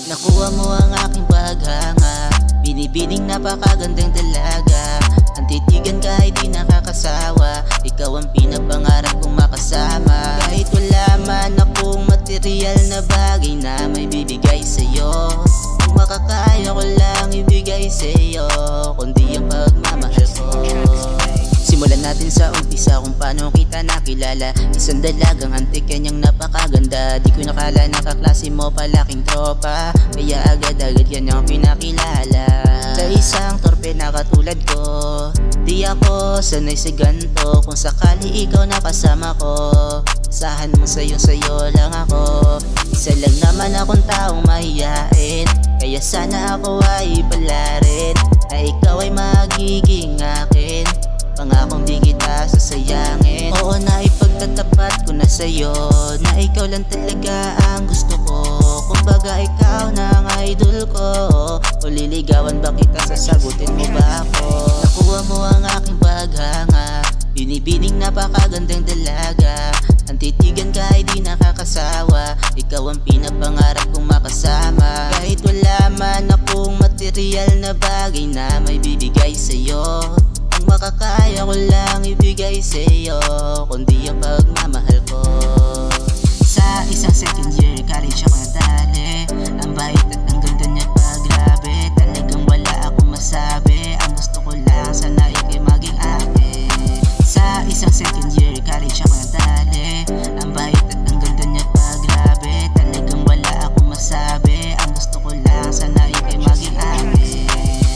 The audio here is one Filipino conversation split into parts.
Nakuha mo ang aking paghanga, binibining napakagandang dalaga. Ang titigan kahit di nakakasawa, ikaw ang pinapangarap kong makasama. Kahit wala man akong material na bagay na may bibigay sa'yo, kung makakaya ko lang ibigay sa'yo, kundi ang pagmamahal ko. Simulan natin sa umpisa kung paano kita nakilala. Isang dalagang antik, kanyang napakaganda. Di ko nakala na kaklase mo palaking tropa, kaya agad-agad yan ang pinakilala. Sa isang torpe na katulad ko, di ako sanay sa ganto. Kung sakali ikaw nakasama ko, asahan mo sayo lang ako. Isa lang naman akong taong mahiyain, kaya sana ako ay palarin na ikaw ay magiging akin. Pangakong di kita sasayangin. Oo, na ipagtatapat ko na sa'yo na ikaw lang talaga ang gusto ko. Kumbaga ikaw na ang idol ko. O liligawan ba kita, sasagutin mo ba ako? Nakuha mo ang aking paghanga, binibining napakagandang dalaga. Ang titigan kahit di nakakasawa, ikaw ang pinapangarap kong makasama. Kahit wala man akong material na bagay na may bibigay sa'yo, makakaya ko lang ibigay sa'yo, kundi ang pagmamahal ko. Sa isang second year college ako nadali, ang bait at ang ganda niya pa, grabe. Talagang wala akong masabi, ang gusto ko lang sana ika'y maging akin. Sa isang second year college ako nadali, ang bait at ang ganda niya pa, grabe. Talagang wala akong masabi, ang gusto ko lang sana ika'y maging akin.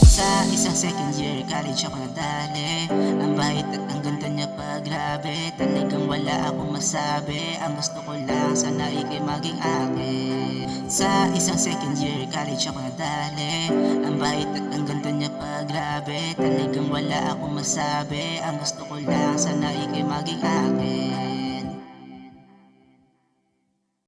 Sa isang second year college ako nadali, ang bait at ang ganda niya pa, grabe. Talagang wala akong masabi, ang gusto ko lang sana ika'y maging akin. Sa isang second year college ako nadali, ang bait at ang ganda niya pa, grabe. Talagang wala akong masabi, ang gusto ko lang sana ika'y maging akin.